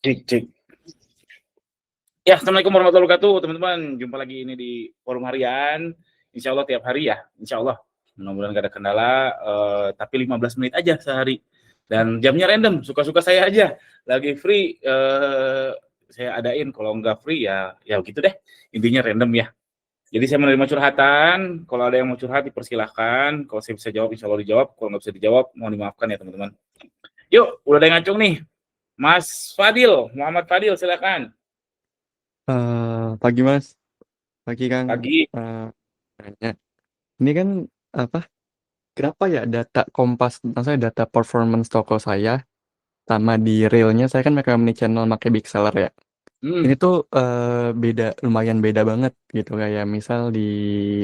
Cek, cek. Ya, Assalamualaikum warahmatullahi wabarakatuh, teman-teman. Jumpa lagi ini di forum harian. Insya Allah tiap hari ya, insya Allah. Mudah-mudahan gak ada kendala, tapi 15 menit aja sehari. Dan jamnya random, suka-suka saya aja. Lagi free, saya adain. Kalau nggak free ya gitu deh. Intinya random ya. Jadi saya menerima curhatan. Kalau ada yang mau curhat, dipersilahkan. Kalau saya bisa jawab, insya Allah dijawab. Kalau nggak bisa dijawab, mohon dimaafkan ya teman-teman. Yuk, udah ada yang ngacung nih. Mas Fadil, Muhammad Fadil, silakan. Pagi Mas, pagi Kang. Pagi. Nanya, ini kan apa? Kenapa ya data Kompas, maksudnya data performance toko saya, sama di realnya saya kan pakai omnichannel, pakai big seller ya. Ini Hmm. tuh beda, lumayan beda banget gitu. Kayak misal di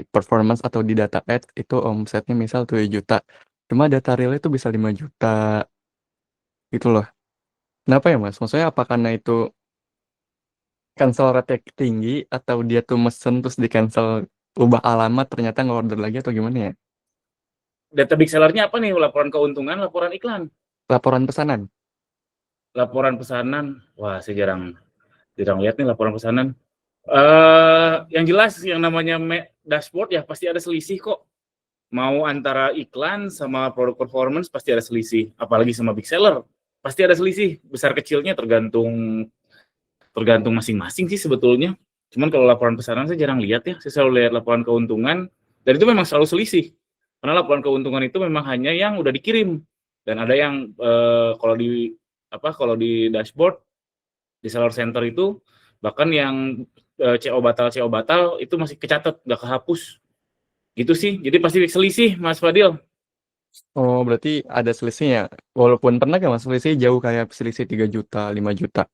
performance atau di data ads itu omsetnya misal 7 juta. Cuma data realnya itu bisa 5 juta gitu loh. Kenapa ya Mas? Maksudnya apa karena itu cancel rate tinggi atau dia tuh mesen terus di cancel, ubah alamat ternyata nggak order lagi atau gimana ya? Data big seller-nya apa nih? Laporan keuntungan, laporan iklan, Laporan pesanan. laporan pesanan. Wah, saya jarang jarang lihat nih laporan pesanan. Yang jelas yang namanya dashboard ya pasti ada selisih kok. Mau antara iklan sama produk performance pasti ada selisih. Apalagi sama big seller, pasti ada selisih. Besar kecilnya tergantung tergantung masing-masing sih sebetulnya. Cuman kalau laporan pesanan saya jarang lihat ya. Saya selalu lihat laporan keuntungan dan itu memang selalu selisih. Karena laporan keuntungan itu memang hanya yang udah dikirim dan ada yang kalau di dashboard di seller center itu bahkan yang CO batal itu masih kecatat nggak kehapus gitu sih. Jadi pasti selisih Mas Fadil. Oh, berarti ada selisihnya. Walaupun pernah gak mas selisih jauh kayak selisih 3 juta, 5 juta.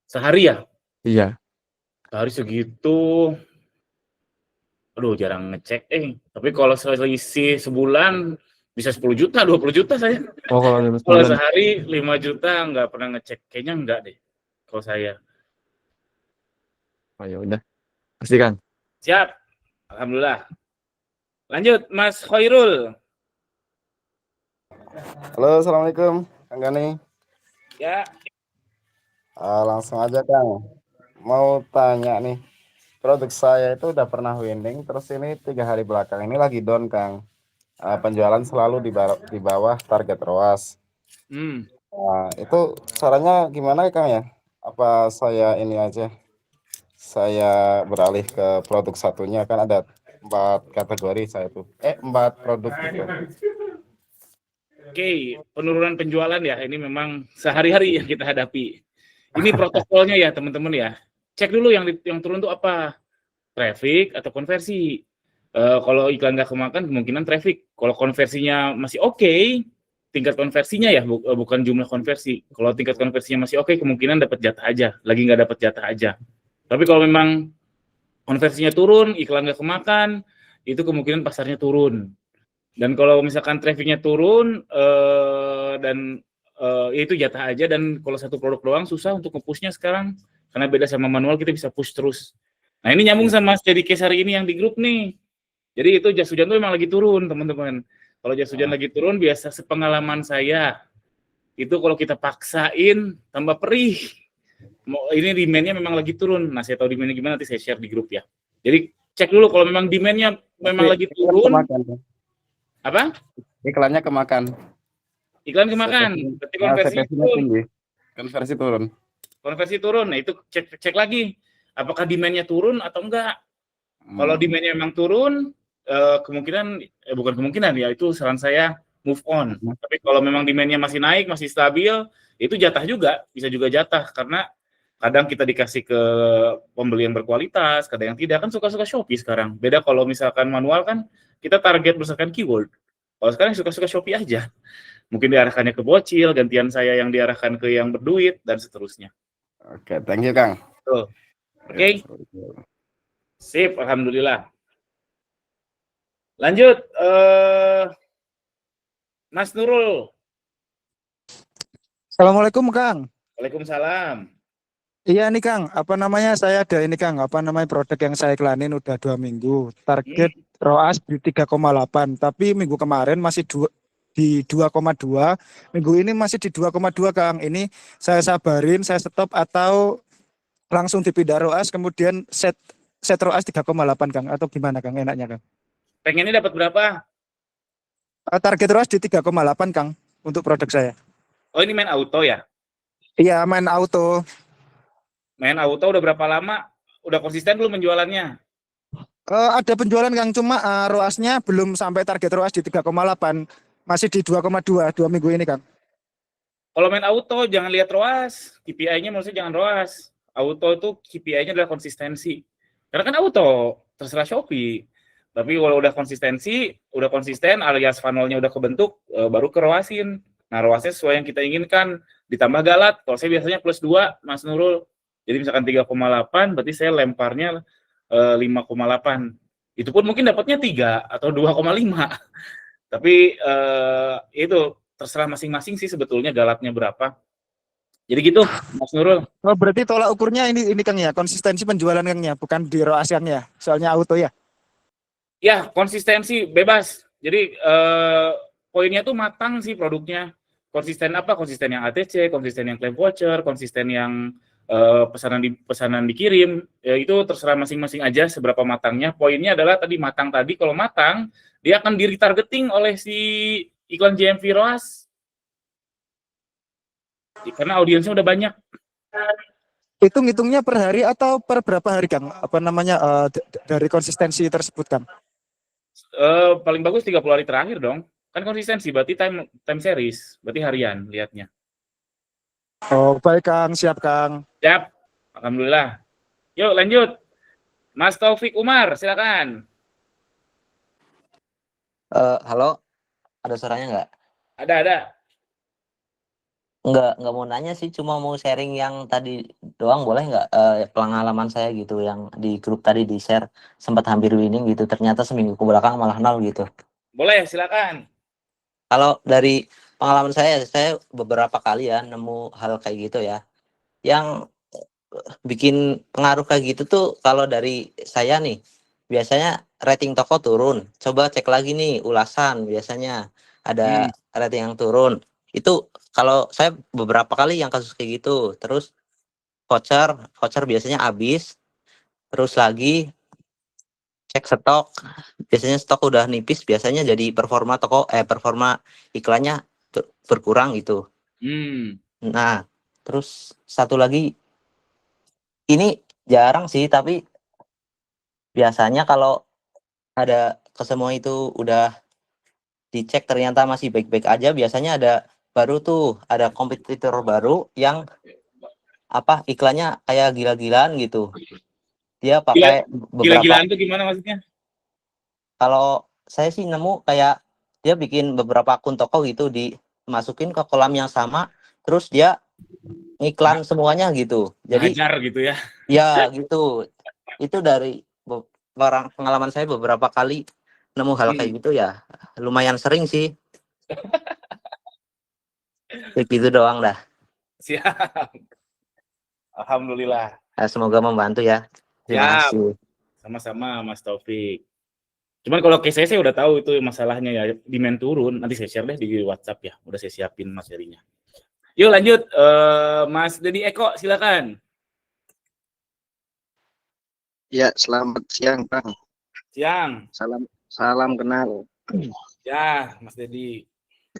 Sehari ya, Iya. sehari segitu. Aduh, jarang ngecek. Tapi kalau selisih sebulan bisa 10 juta, 20 juta saya. Oh, kalau dalam Kalau sebulan. sehari 5 juta nggak pernah ngecek. Kayaknya enggak deh kalau saya. Oh ya udah. Pasti kan. Siap. Alhamdulillah. Lanjut, Mas Khairul. Halo, assalamualaikum, Kang Gani. Ya, Langsung aja Kang. Mau tanya nih, produk saya itu udah pernah winning, terus ini 3 hari belakang ini lagi down Kang. Penjualan selalu di bawah target ROAS. hmm. Itu caranya gimana ya Kang ya? Apa saya ini aja? Saya beralih ke produk satunya kan ada 4 kategori saya tuh. 4 produk gitu. Oke, penurunan penjualan ya, ini memang sehari-hari yang kita hadapi. Ini protokolnya ya, teman-teman ya. Cek dulu yang turun tuh apa, traffic atau konversi. Kalau iklan nggak kemakan, kemungkinan traffic. Kalau konversinya masih oke, tingkat konversinya ya, bukan jumlah konversi. Kalau tingkat konversinya masih oke, kemungkinan dapat jatah aja, lagi nggak dapat jatah aja. Tapi kalau memang konversinya turun, iklan nggak kemakan, itu kemungkinan pasarnya turun. Dan kalau misalkan trafficnya turun dan itu jatah aja, dan kalau satu produk doang susah untuk nge-push-nya sekarang karena beda sama manual, kita bisa push terus. Nah, ini nyambung sama jadi case hari ini yang di grup nih. Jadi itu jas hujan tuh memang lagi turun, teman-teman. Kalau jas hujan lagi turun, biasa sepengalaman saya itu kalau kita paksain tambah perih. Ini demand-nya memang lagi turun. Nah, saya tahu demand-nya gimana, nanti saya share di grup ya. Jadi cek dulu kalau memang demand-nya memang Tapi lagi iklan turun. kemakan. Apa? Iklannya kemakan. Iklan kemakan, berarti konversi CPC-nya turun. tinggi. Konversi turun. Konversi turun. Nah, itu cek lagi. Apakah demand-nya turun atau enggak? Kalau demand-nya memang turun, kemungkinan bukan kemungkinan ya, itu saran saya move on. Tapi kalau memang demand-nya masih naik, masih stabil, itu jatah juga, bisa juga jatah karena kadang kita dikasih ke pembeli yang berkualitas, kadang yang tidak, kan suka-suka Shopee sekarang. Beda kalau misalkan manual kan kita target berdasarkan keyword. Kalau sekarang suka-suka Shopee aja. Mungkin diarahkannya ke bocil, gantian saya yang diarahkan ke yang berduit, dan seterusnya. Oke, thank you Kang. Oke. Sip, alhamdulillah. Lanjut, Mas Nurul. Assalamualaikum Kang. Waalaikumsalam. Iya nih Kang, saya ada ini Kang, produk yang saya iklanin udah 2 minggu. Target ROAS di 3,8, tapi minggu kemarin masih di 2,2. Minggu ini masih di 2,2 Kang. Ini saya sabarin, saya stop atau langsung dipindah ROAS kemudian set ROAS 3,8 Kang, atau gimana Kang enaknya Kang? Pengennya dapat berapa? Target ROAS di 3,8 Kang untuk produk saya. Oh, ini main auto ya? Iya, main auto. Main auto udah berapa lama? Udah konsisten belum penjualannya? Ada penjualan Kang, cuma ROAS-nya belum sampai target ROAS di 3,8. Masih di 2,2 2 minggu ini Kang. Kalau main auto jangan lihat ROAS, KPI-nya maksudnya jangan ROAS. Auto itu KPI-nya adalah konsistensi. Karena kan auto, terserah Shopee. Tapi kalau udah konsisten alias funnel-nya udah kebentuk, baru ke ROAS-in. Nah, ROAS-nya sesuai yang kita inginkan, ditambah galat. Kalau saya biasanya plus 2, Mas Nurul. Jadi misalkan 3,8, berarti saya lemparnya 5,8. Itu pun mungkin dapatnya 3 atau 2,5. Tapi itu terserah masing-masing sih sebetulnya galatnya berapa. Jadi gitu, Mas Nurul. Oh, berarti tolak ukurnya ini Kang ya, konsistensi penjualan Kang ya, bukan di ROAS Kang ya. Soalnya auto ya. Ya, konsistensi bebas. Jadi poinnya tuh matang sih produknya. Konsisten apa? Konsisten yang ATC, konsisten yang claim voucher, konsisten yang pesanan dikirim. Ya, itu terserah masing-masing aja seberapa matangnya. Poinnya adalah tadi matang tadi. Kalau matang, dia akan di retargeting oleh si iklan JMV ROAS. Karena audiensnya udah banyak. Itu ngitungnya per hari atau per berapa hari Kang? Apa namanya dari konsistensi tersebut Kang? Paling bagus 30 hari terakhir dong. Kan konsistensi, berarti time series, berarti harian lihatnya. Oh, baik Kang, siap Kang. Siap, alhamdulillah. Yuk lanjut. Mas Taufik Umar, silakan. Halo, ada suaranya nggak? Ada. Nggak mau nanya sih, cuma mau sharing yang tadi doang, boleh nggak? Pengalaman saya gitu, yang di grup tadi di share, sempat hampir winning gitu, ternyata seminggu ke belakang malah nol gitu. Boleh, silakan. Kalau dari pengalaman saya beberapa kali ya nemu hal kayak gitu ya, yang bikin pengaruh kayak gitu tuh. Kalau dari saya nih, biasanya rating toko turun, coba cek lagi nih ulasan, biasanya ada rating yang turun. Itu kalau saya beberapa kali yang kasus kayak gitu. Terus voucher biasanya habis, terus lagi cek stok, biasanya stok udah nipis, biasanya jadi performa iklannya berkurang gitu. Nah, terus satu lagi, ini jarang sih, tapi biasanya kalau ada semua itu udah dicek ternyata masih baik-baik aja, biasanya ada kompetitor baru yang iklannya kayak gila-gilaan gitu. Dia pakai Gila-gilaan itu gimana maksudnya? Kalau saya sih nemu kayak dia bikin beberapa akun toko gitu, dimasukin ke kolam yang sama, terus dia ngiklan semuanya gitu. Jadi Hajar gitu ya. ya gitu. Itu dari pengalaman saya beberapa kali nemu hal kayak gitu ya. Lumayan sering sih. Kayak gitu doang dah. Siap. Alhamdulillah. Semoga membantu ya. Terima kasih. Sama-sama Mas Taufik. Cuman kalau case saya udah tahu itu masalahnya ya, demand turun. Nanti saya share deh di WhatsApp ya. Udah saya siapin materinya. Yuk lanjut, Mas Dedi Eko, silakan. Ya, selamat siang, Bang. Siang. Salam kenal. Ya, Mas Dedi.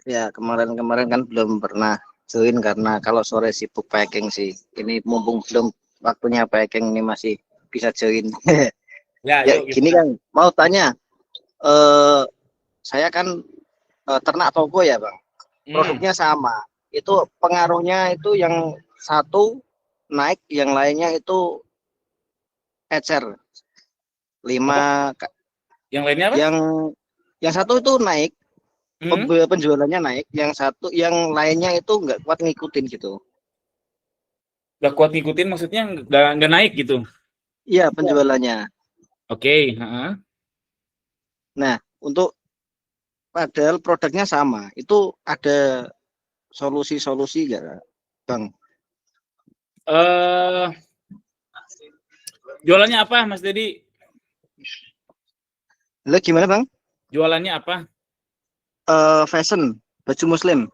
Ya, kemarin kan belum pernah join karena kalau sore sibuk packing sih. Ini mumpung belum waktunya packing, ini masih bisa join. Ya, yuk, gini Kang, mau tanya. Saya kan ternak toko ya, Bang. Produknya sama. Itu pengaruhnya itu yang satu naik, yang lainnya itu ecer 5. Yang lainnya apa? Yang satu itu naik, penjualannya naik, yang lainnya itu nggak kuat ngikutin gitu. Nggak kuat ngikutin maksudnya nggak naik gitu? Iya, penjualannya. Oke. Nah, padahal produknya sama, itu ada solusi-solusi nggak, Bang? Jualannya apa, Mas Dedi? Gimana, Bang? Jualannya apa? Fashion. Baju muslim.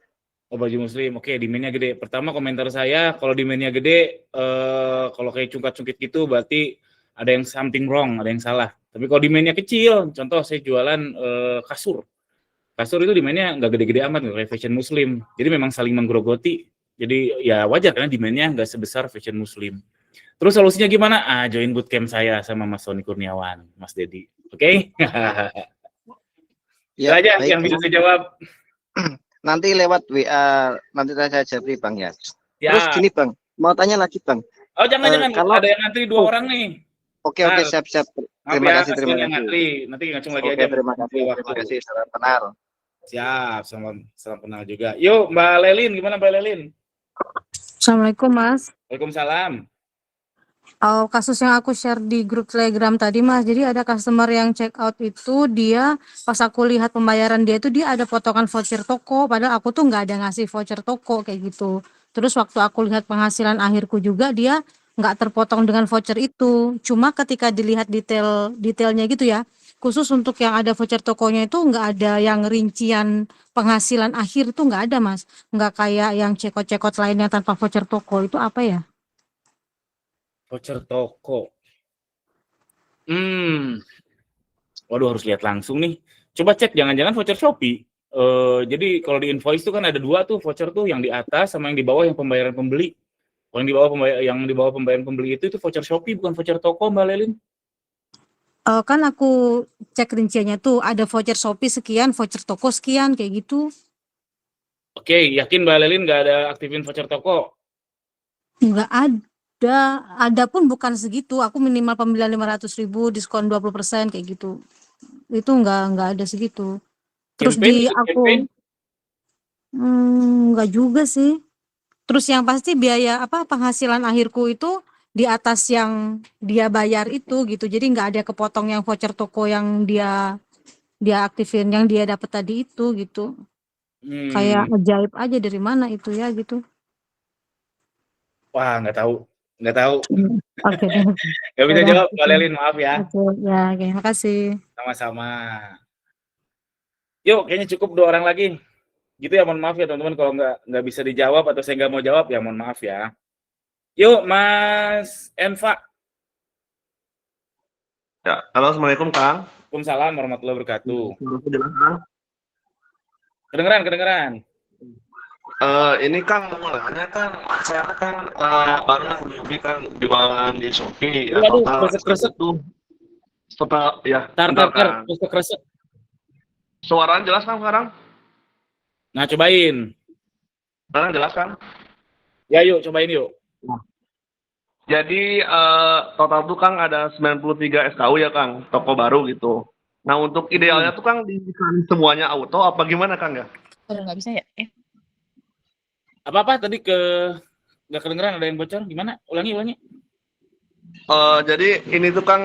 Oh, baju muslim. Oke, demand-nya gede. Pertama komentar saya, kalau demand-nya gede, kalau kayak cungkat-cungkit gitu berarti ada yang something wrong, ada yang salah. Tapi kalau demand-nya kecil, contoh saya jualan kasur. Kasur itu demand-nya nggak gede-gede amat, nggak kayak fashion muslim. Jadi memang saling menggerogoti. Jadi ya wajar karena demand-nya nggak sebesar fashion muslim. Terus solusinya gimana? Join bootcamp saya sama Mas Sony Kurniawan, Mas Dedi. Oke? Itu Ya, aja baik. yang bisa saya jawab. Nanti lewat WA, nanti saya jawab Bang ya. Terus Ya. gini Bang, mau tanya lagi Bang. Oh, jangan, Kalau ada yang ngantri 2 orang nih. Oke, siap. Maaf Terima ya, kasih. kasihan yang ngantri. Nanti ngacung lagi aja. Terima kasih. Salam kenal. Siap, salam kenal juga. Yuk, Mbak Lelin, gimana Mbak Lelin? Assalamualaikum Mas. Waalaikumsalam. Kasus yang aku share di grup Telegram tadi Mas, jadi ada customer yang check out itu dia pas aku lihat pembayaran dia itu dia ada potongan voucher toko, padahal aku tuh nggak ada ngasih voucher toko kayak gitu. Terus waktu aku lihat penghasilan akhirku juga dia nggak terpotong dengan voucher itu. Cuma ketika dilihat detailnya gitu ya, khusus untuk yang ada voucher tokonya itu nggak ada yang rincian penghasilan akhir itu nggak ada Mas. Nggak kayak yang cekot-cekot lain yang tanpa voucher toko itu apa ya? Voucher toko. Waduh, harus lihat langsung nih. Coba cek, jangan-jangan voucher Shopee. Jadi kalau di invoice itu kan ada 2 tuh voucher tuh, yang di atas sama yang di bawah yang pembayaran pembeli. Kalau yang di bawah pembayaran pembeli itu voucher Shopee, bukan voucher toko, Mbak Lelin. Kan aku cek rinciannya tuh ada voucher Shopee sekian, voucher toko sekian kayak gitu. Oke, yakin Mbak Lelin nggak ada aktifin voucher toko? Nggak ada pun bukan segitu. Aku minimal pembelian 500.000 diskon 20% kayak gitu. Itu nggak ada segitu. Terus Campaign, di ikut aku campaign? nggak juga sih. Terus yang pasti biaya penghasilan akhirku itu di atas yang dia bayar itu gitu. Jadi nggak ada kepotong yang voucher toko yang dia aktifin yang dia dapat tadi itu gitu. Kayak ajaib aja dari mana itu ya gitu. Wah, nggak tahu. Oke. Nggak bisa Udah. jawab, Mbak Lelin, maaf ya. Oke, ya, oke, makasih. Sama-sama. Yuk, kayaknya cukup 2 orang lagi. Gitu ya, mohon maaf ya teman-teman kalau nggak bisa dijawab atau saya nggak mau jawab ya mohon maaf ya. Yuk, Mas Enfa. Ya, halo, assalamualaikum Kang. Waalaikumsalam warahmatullahi wabarakatuh. Suaraku jelas Kang. Kedengeran. Ini Kang mau nanya kan, saya kan baru hobi kan jualan di Shopee ya Waduh, total kresek-kresek. itu total ya. Tar, Kang. kresek-kresek. Suaranya jelas Kang sekarang? Nah, cobain. Sekarang jelas Kang? Ya, yuk, cobain yuk. Jadi total tuh Kang ada 93 SKU ya Kang, toko baru gitu. Nah untuk idealnya tuh Kang diiklan semuanya auto apa gimana Kang ya? Nggak bisa ya? Apa-apa tadi nggak kedengeran, ada yang bocor, gimana? Ulangi. Jadi ini tuh Kang,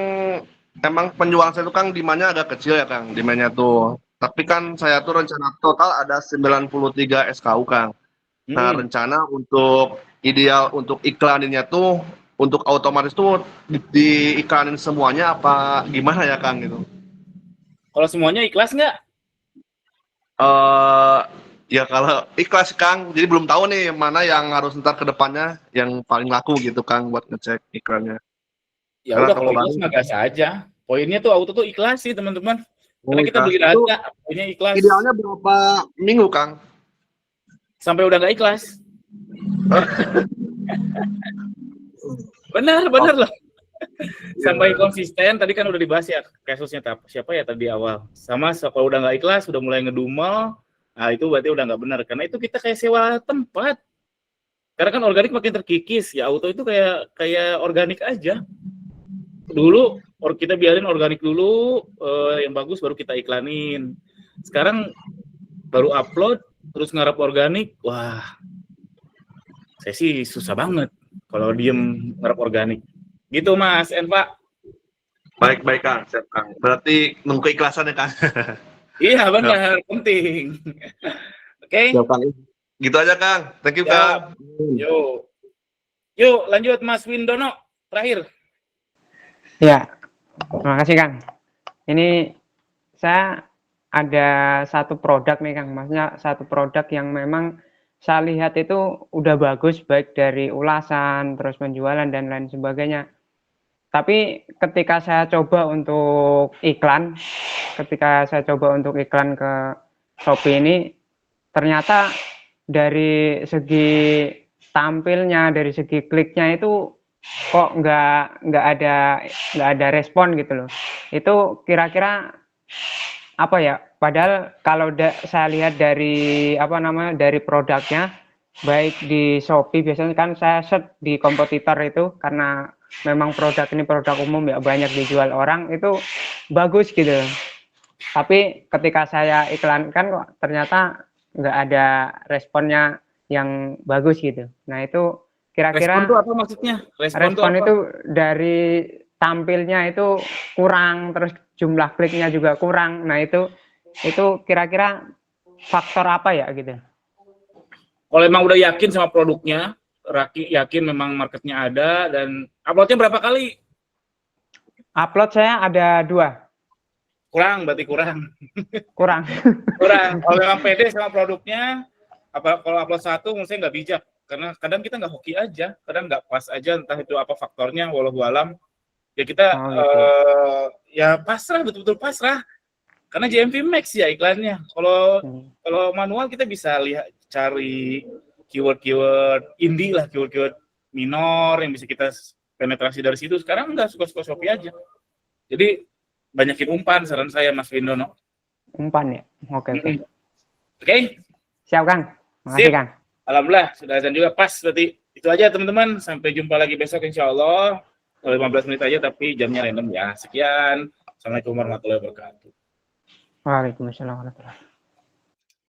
emang penjualan saya tuh Kang demandnya agak kecil ya Kang, demandnya tuh. Tapi kan saya tuh rencana total ada 93 SKU Kang. Nah rencana untuk ideal untuk iklaninnya tuh, untuk otomatis tuh diiklanin semuanya apa gimana ya Kang gitu? Kalau semuanya ikhlas nggak? Ya kalau ikhlas Kang, jadi belum tahu nih mana yang harus ntar ke depannya yang paling laku gitu Kang buat ngecek iklannya. Ya udah, kalau ikhlas mah gas aja. Poinnya tuh auto tuh ikhlas sih teman-teman. Karena kita beli data, poinnya ikhlas. Idealnya berapa minggu Kang? Sampai udah nggak ikhlas. Benar loh. Sampai konsisten, tadi kan udah dibahas ya kasusnya siapa ya tadi awal. Sama kalau udah nggak ikhlas, udah mulai ngedumel, nah itu berarti udah nggak benar. Karena itu kita kayak sewa tempat. Karena kan organik makin terkikis, ya auto itu kayak organik aja. Dulu kita biarin organik dulu, yang bagus baru kita iklanin. Sekarang baru upload, terus ngarap organik, wah, saya sih susah banget kalau diem ngarap organik. Gitu Mas Enfa. Baik Kang, siap Kang. Berarti nunggu keikhlasan ya Kang. Iya benar, penting. Oke. Siap Kang. Gitu aja Kang. Thank you Kang. Yuk lanjut Mas Windono, terakhir. Ya, terima kasih Kang. Ini saya ada satu produk nih Kang, maksudnya satu produk yang memang saya lihat itu udah bagus baik dari ulasan, terus penjualan dan lain sebagainya. Tapi ketika saya coba untuk iklan ke Shopee ini, ternyata dari segi tampilnya, dari segi kliknya itu kok nggak ada respon gitu loh. Itu kira-kira apa ya? Padahal kalau saya lihat dari dari produknya, baik di Shopee biasanya kan saya search di kompetitor itu karena memang produk ini produk umum ya, banyak dijual orang, itu bagus gitu. Tapi ketika saya iklankan kok ternyata nggak ada responnya yang bagus gitu. Nah itu kira-kira Respon itu apa maksudnya? respon itu dari tampilnya itu kurang, terus jumlah kliknya juga kurang. Nah itu kira-kira faktor apa ya gitu? Kalau emang udah yakin sama produknya, yakin memang marketnya ada, dan uploadnya berapa kali? Upload saya ada 2. Berarti kurang. Kurang. Kalau memang pede sama produknya, kalau upload 1 menurut saya nggak bijak. Karena kadang kita nggak hoki aja, kadang nggak pas aja, entah itu apa faktornya, walau alam. Ya kita ya pasrah, betul-betul pasrah. Karena JMP Max ya iklannya. Kalau manual kita bisa lihat, cari keyword indie lah, keyword minor yang bisa kita penetrasi dari situ. Sekarang nggak suka-suka Shopee aja. Jadi banyakin umpan, saran saya Mas Windono. Umpan ya? Oke. Oke. Siap Kang. Makasih Kang. Alhamdulillah sudah azan juga pas. Berarti itu aja teman-teman. Sampai jumpa lagi besok insya Allah. 15 menit aja tapi jamnya random ya. Sekian. Assalamualaikum warahmatullahi wabarakatuh. Waalaikumsalam warahmatullahi wabarakatuh.